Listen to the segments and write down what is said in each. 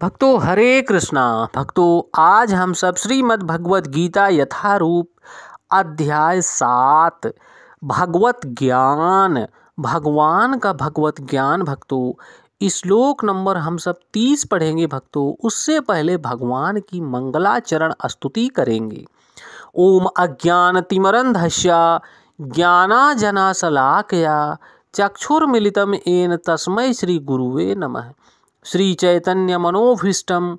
भक्तों हरे कृष्णा। भक्तों आज हम सब श्रीमद् भगवत गीता यथारूप अध्याय 7 भगवत ज्ञान, भगवान का भगवत ज्ञान भक्तों श्लोक नंबर हम सब 30 पढ़ेंगे भक्तों। उससे पहले भगवान की मंगलाचरण स्तुति करेंगे। ओम अज्ञानतिमिरन्धस्य ज्ञानांजनशलाकया चक्षुर्मिलितं येन तस्मै श्री गुरुवे नमः। श्री चैतन्य मनोभीष्टं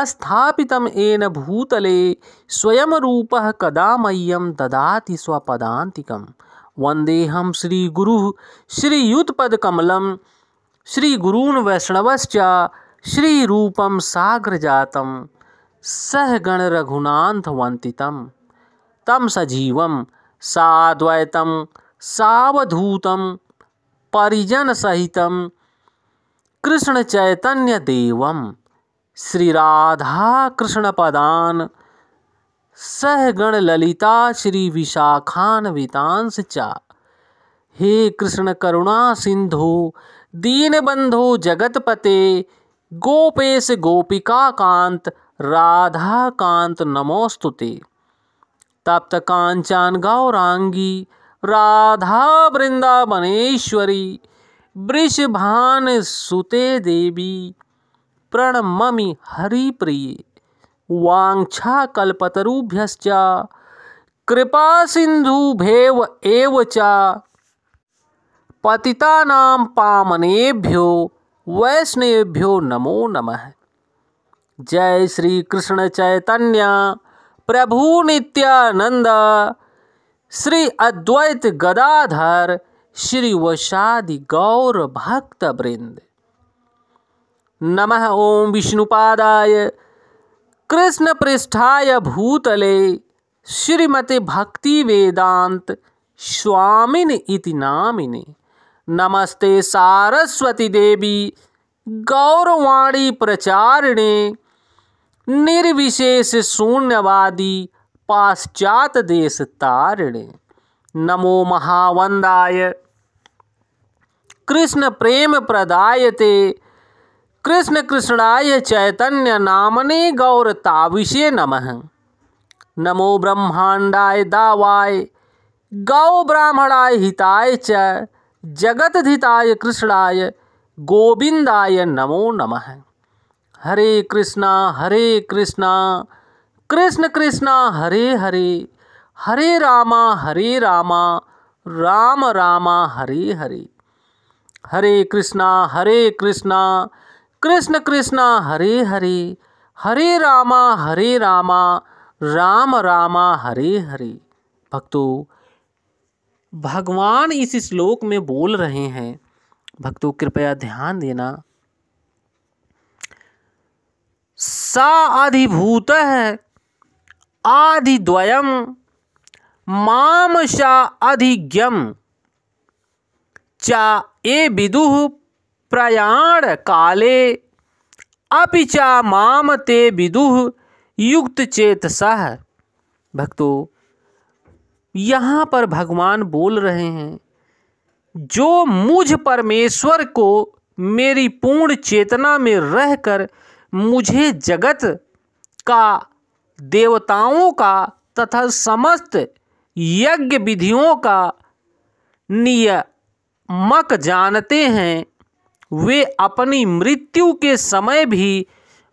स्थापितं येन भूतले स्वयं रूपः कदा मह्यं ददाति स्वपदान्तिकं। वन्देऽहं श्रीगुरुः श्रीयुतपदकमलं श्रीगुरून् वैष्णवश्च श्रीरूपं साग्रजातं सहगण रघुनाथवन्दितं तं सजीवं साद्वैतं सावधूतं परिजनसहितं कृष्ण चैतन्य देवम श्री राधा कृष्ण पदान सहगण ललिता श्री विशाखान्वितांश च। हे कृष्ण करुणा सिंधु दीनबंधो जगतपते गोपेश गोपिका कांत राधा कांत नमोस्तुते। तप्त कांचन गौरांगी राधा वृंदावनेश्वरी वृषभान सुते देवी प्रणममि हरिप्रिये। वाञ्छा कल्पतरुभ्यश्च कृपा सिन्धुभ्येव एव च पतितानां पावनेभ्यो वैष्णवेभ्यो नमो नमः। जय श्री कृष्ण चैतन्य प्रभु नित्यानंद श्री अद्वैत गदाधर श्री वैशादि गौर भक्त वृंद। नमः ओम विष्णुपादाय कृष्ण पृष्ठाय भूतले श्रीमते भक्ति वेदांत स्वामिन इति नामिने। नमस्ते सारस्वती देवी गौरवाणी प्रचारिणे निर्विशेष शून्यवादी पाश्चात देश तारिणे। नमो महावंदाय कृष्ण प्रेम प्रदायते कृष्ण कृष्णाय चैतन्य नामने गौरताविषे नमः। नमो ब्रह्मांडाय दावाय गौ ब्राह्मणाय हिताय च जगतधिताय कृष्णाय गोविंदाय नमो नमः। हरे कृष्णा कृष्ण कृष्णा हरे हरे हरे रामा राम रामा हरे हरे। हरे कृष्णा कृष्ण कृष्णा हरे हरे हरे रामा राम रामा हरे हरे। भक्तों भगवान इस श्लोक में बोल रहे हैं, भक्तों कृपया ध्यान देना। सा अधिभूतः आदिद्वयम् माम सा अधिज्ञम् चा ये विदुः प्रयाण काले अपि चा माम ते विदुः युक्त चेतसः। भक्तों यहाँ पर भगवान बोल रहे हैं, जो मुझ परमेश्वर को मेरी पूर्ण चेतना में रहकर मुझे जगत का, देवताओं का तथा समस्त यज्ञ विधियों का नियामक जानते हैं, वे अपनी मृत्यु के समय भी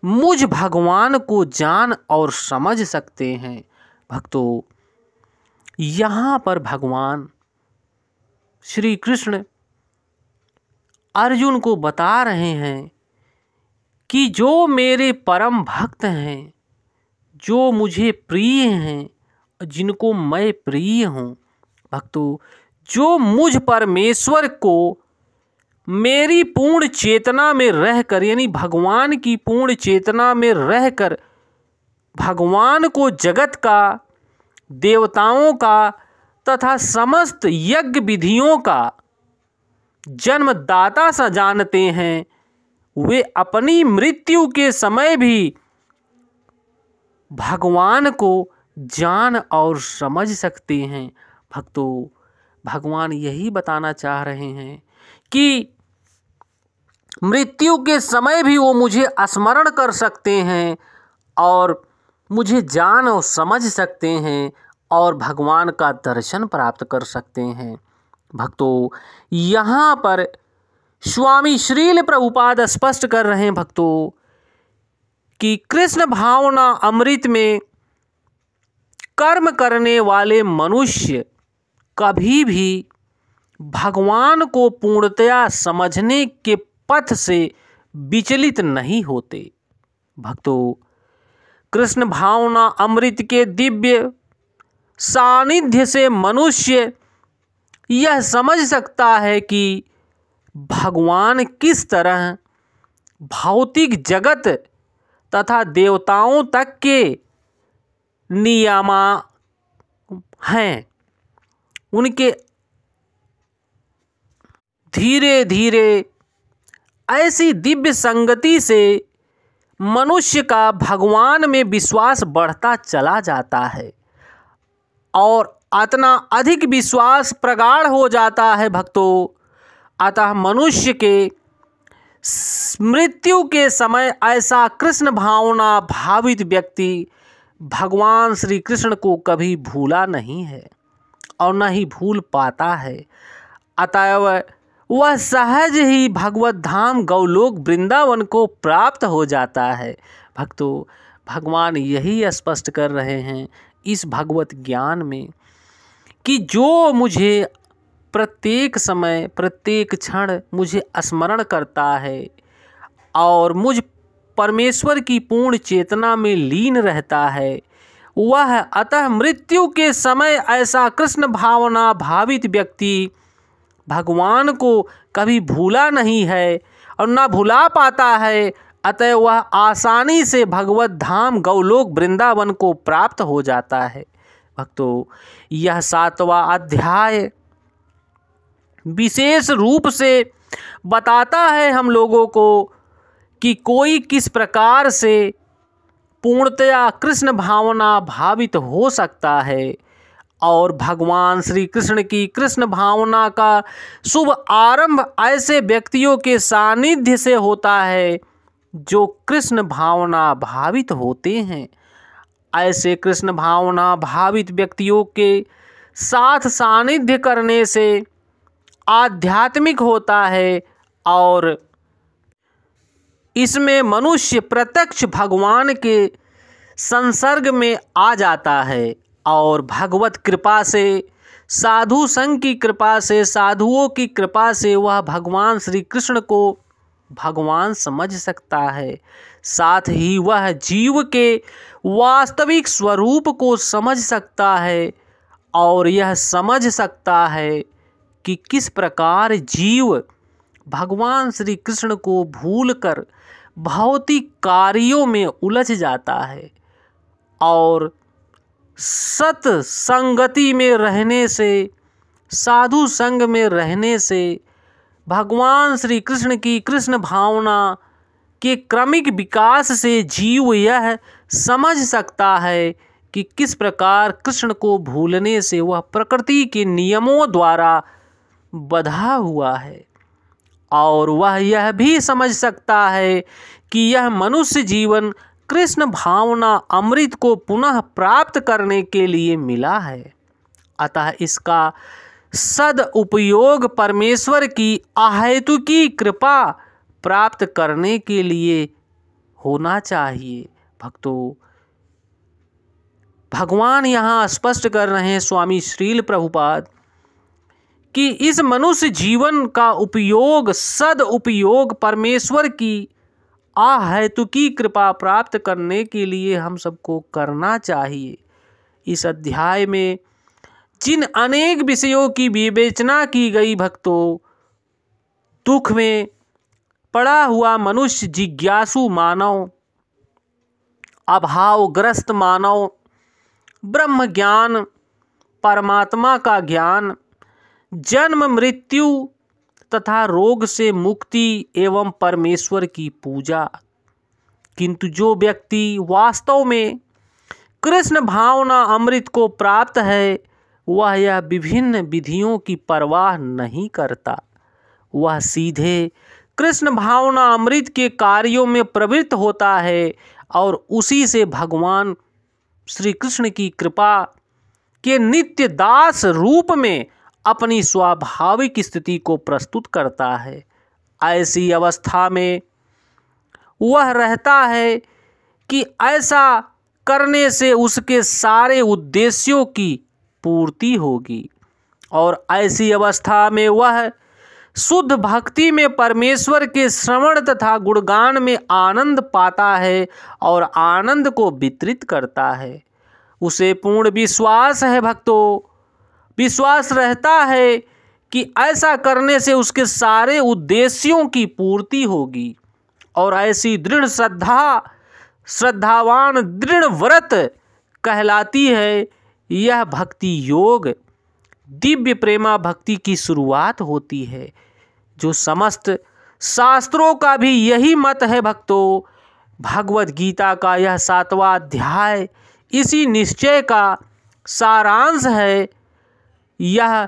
मुझ भगवान को जान और समझ सकते हैं। भक्तों यहाँ पर भगवान श्री कृष्ण अर्जुन को बता रहे हैं कि जो मेरे परम भक्त हैं, जो मुझे प्रिय हैं, जिनको मैं प्रिय हूँ, भक्तों जो मुझ परमेश्वर को मेरी पूर्ण चेतना में रहकर, यानी भगवान की पूर्ण चेतना में रहकर भगवान को जगत का, देवताओं का तथा समस्त यज्ञ विधियों का जन्मदाता सा जानते हैं, वे अपनी मृत्यु के समय भी भगवान को जान और समझ सकते हैं। भक्तों भगवान यही बताना चाह रहे हैं कि मृत्यु के समय भी वो मुझे स्मरण कर सकते हैं और मुझे जान और समझ सकते हैं और भगवान का दर्शन प्राप्त कर सकते हैं। भक्तों, यहाँ पर स्वामी श्रील प्रभुपाद स्पष्ट कर रहे हैं भक्तों कि कृष्ण भावना अमृत में कर्म करने वाले मनुष्य कभी भी भगवान को पूर्णतया समझने के पथ से विचलित नहीं होते। भक्तों, कृष्ण भावना अमृत के दिव्य सानिध्य से मनुष्य यह समझ सकता है कि भगवान किस तरह भौतिक जगत तथा देवताओं तक के नियामा हैं। उनके धीरे धीरे ऐसी दिव्य संगति से मनुष्य का भगवान में विश्वास बढ़ता चला जाता है और इतना अधिक विश्वास प्रगाढ़ हो जाता है भक्तों, अतः मनुष्य के मृत्यु के समय ऐसा कृष्ण भावना भावित व्यक्ति भगवान श्री कृष्ण को कभी भूला नहीं है और न ही भूल पाता है। अतएव वह सहज ही भगवत धाम गौलोक वृंदावन को प्राप्त हो जाता है। भक्तों, भगवान यही स्पष्ट कर रहे हैं इस भगवत ज्ञान में कि जो मुझे प्रत्येक समय प्रत्येक क्षण मुझे स्मरण करता है और मुझ परमेश्वर की पूर्ण चेतना में लीन रहता है, वह अतः मृत्यु के समय ऐसा कृष्ण भावना भावित व्यक्ति भगवान को कभी भूला नहीं है और न भुला पाता है। अतः वह आसानी से भगवत धाम गौलोक वृंदावन को प्राप्त हो जाता है। भक्तों, यह 7वां अध्याय विशेष रूप से बताता है हम लोगों को कि कोई किस प्रकार से पूर्णतया कृष्ण भावना भावित हो सकता है और भगवान श्री कृष्ण की कृष्ण भावना का शुभ आरंभ ऐसे व्यक्तियों के सानिध्य से होता है जो कृष्ण भावना भावित होते हैं। ऐसे कृष्ण भावना भावित व्यक्तियों के साथ सानिध्य करने से आध्यात्मिक होता है और इसमें मनुष्य प्रत्यक्ष भगवान के संसर्ग में आ जाता है और भगवत कृपा से, साधु संघ की कृपा से, साधुओं की कृपा से वह भगवान श्री कृष्ण को भगवान समझ सकता है। साथ ही वह जीव के वास्तविक स्वरूप को समझ सकता है और यह समझ सकता है कि किस प्रकार जीव भगवान श्री कृष्ण को भूलकर भौतिक कार्यों में उलझ जाता है और सत संगति में रहने से, साधु संग में रहने से भगवान श्री कृष्ण की कृष्ण भावना के क्रमिक विकास से जीव यह समझ सकता है कि किस प्रकार कृष्ण को भूलने से वह प्रकृति के नियमों द्वारा बंधा हुआ है और वह यह भी समझ सकता है कि यह मनुष्य जीवन कृष्ण भावना अमृत को पुनः प्राप्त करने के लिए मिला है। अतः इसका सदुपयोग परमेश्वर की अहेतुकी कृपा प्राप्त करने के लिए होना चाहिए। भक्तों, भगवान यहाँ स्पष्ट कर रहे हैं स्वामी श्रील प्रभुपाद कि इस मनुष्य जीवन का उपयोग, सदुपयोग परमेश्वर की अहेतुकी कृपा प्राप्त करने के लिए हम सबको करना चाहिए। इस अध्याय में जिन अनेक विषयों की विवेचना की गई भक्तों, दुख में पड़ा हुआ मनुष्य, जिज्ञासु मानव, अभावग्रस्त मानव, ब्रह्म ज्ञान, परमात्मा का ज्ञान, जन्म मृत्यु तथा रोग से मुक्ति एवं परमेश्वर की पूजा। किंतु जो व्यक्ति वास्तव में कृष्ण भावना अमृत को प्राप्त है, वह यह विभिन्न विधियों की परवाह नहीं करता। वह सीधे कृष्ण भावना अमृत के कार्यों में प्रवृत्त होता है और उसी से भगवान श्री कृष्ण की कृपा के नित्य दास रूप में अपनी स्वाभाविक स्थिति को प्रस्तुत करता है। ऐसी अवस्था में वह रहता है कि ऐसा करने से उसके सारे उद्देश्यों की पूर्ति होगी और ऐसी अवस्था में वह शुद्ध भक्ति में परमेश्वर के श्रवण तथा गुणगान में आनंद पाता है और आनंद को वितरित करता है। उसे पूर्ण विश्वास है भक्तों, विश्वास रहता है कि ऐसा करने से उसके सारे उद्देश्यों की पूर्ति होगी और ऐसी दृढ़ श्रद्धावान दृढ़ व्रत कहलाती है। यह भक्ति योग दिव्य प्रेमा भक्ति की शुरुआत होती है, जो समस्त शास्त्रों का भी यही मत है भक्तों। भगवत गीता का यह 7वां अध्याय इसी निश्चय का सारांश है। यह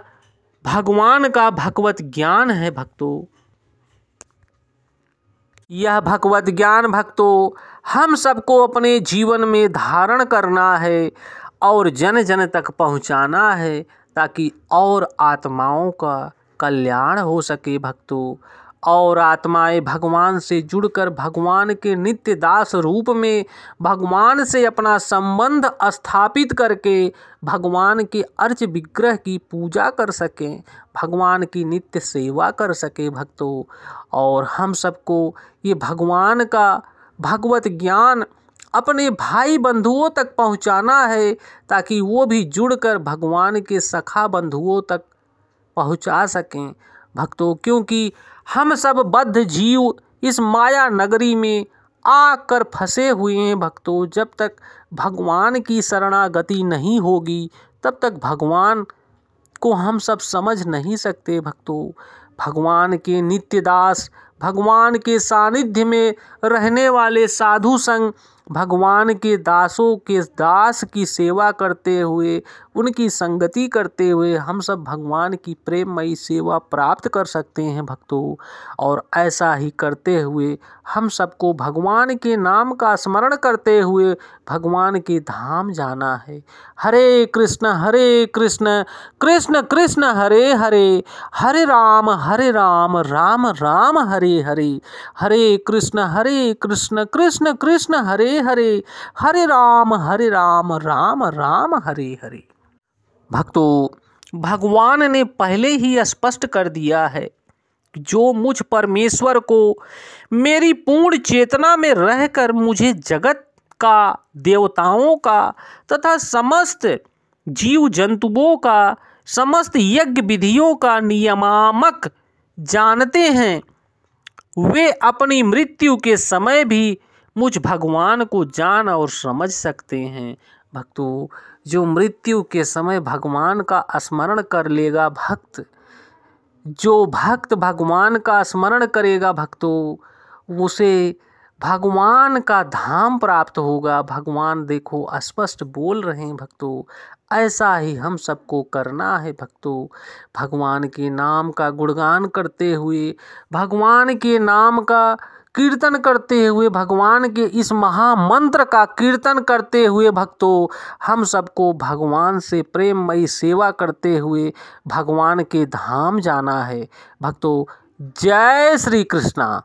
भगवान का भगवत ज्ञान है भक्तों। यह भगवत ज्ञान भक्तों हम सबको अपने जीवन में धारण करना है और जन जन तक पहुंचाना है, ताकि और आत्माओं का कल्याण हो सके भक्तों। और आत्माएं भगवान से जुड़कर भगवान के नित्य दास रूप में भगवान से अपना संबंध स्थापित करके भगवान के अर्च विग्रह की पूजा कर सकें, भगवान की नित्य सेवा कर सके भक्तों। और हम सबको ये भगवान का भगवत ज्ञान अपने भाई बंधुओं तक पहुंचाना है, ताकि वो भी जुड़कर भगवान के सखा बंधुओं तक पहुंचा सकें भक्तों। क्योंकि हम सब बद्ध जीव इस माया नगरी में आकर फंसे हुए हैं भक्तों। जब तक भगवान की शरणागति नहीं होगी तब तक भगवान को हम सब समझ नहीं सकते भक्तों। भगवान के नित्य दास, भगवान के सानिध्य में रहने वाले साधु संग भगवान के दासों के दास की सेवा करते हुए, उनकी संगति करते हुए हम सब भगवान की प्रेममयी सेवा प्राप्त कर सकते हैं भक्तों। और ऐसा ही करते हुए हम सबको भगवान के नाम का स्मरण करते हुए भगवान के धाम जाना है। हरे कृष्ण कृष्ण कृष्ण हरे हरे, हरे राम राम राम हरे हरे, हरे कृष्ण कृष्ण कृष्ण हरे हरे, हरे राम राम राम हरे हरे। भक्तों भगवान ने पहले ही स्पष्ट कर दिया है कि जो मुझ परमेश्वर को मेरी पूर्ण चेतना में रहकर मुझे जगत का, देवताओं का तथा समस्त जीव जंतुओं का, समस्त यज्ञ विधियों का नियामक जानते हैं, वे अपनी मृत्यु के समय भी मुझ भगवान को जान और समझ सकते हैं भक्तों। जो मृत्यु के समय भगवान का स्मरण कर लेगा भक्त, जो भक्त भगवान का स्मरण करेगा भक्तों, उसे भगवान का धाम प्राप्त होगा। भगवान देखो स्पष्ट बोल रहे हैं भक्तों। ऐसा ही हम सबको करना है भक्तों। भगवान के नाम का गुणगान करते हुए, भगवान के नाम का कीर्तन करते हुए, भगवान के इस महामंत्र का कीर्तन करते हुए भक्तों हम सबको भगवान से प्रेममयी सेवा करते हुए भगवान के धाम जाना है भक्तों। जय श्री कृष्णा।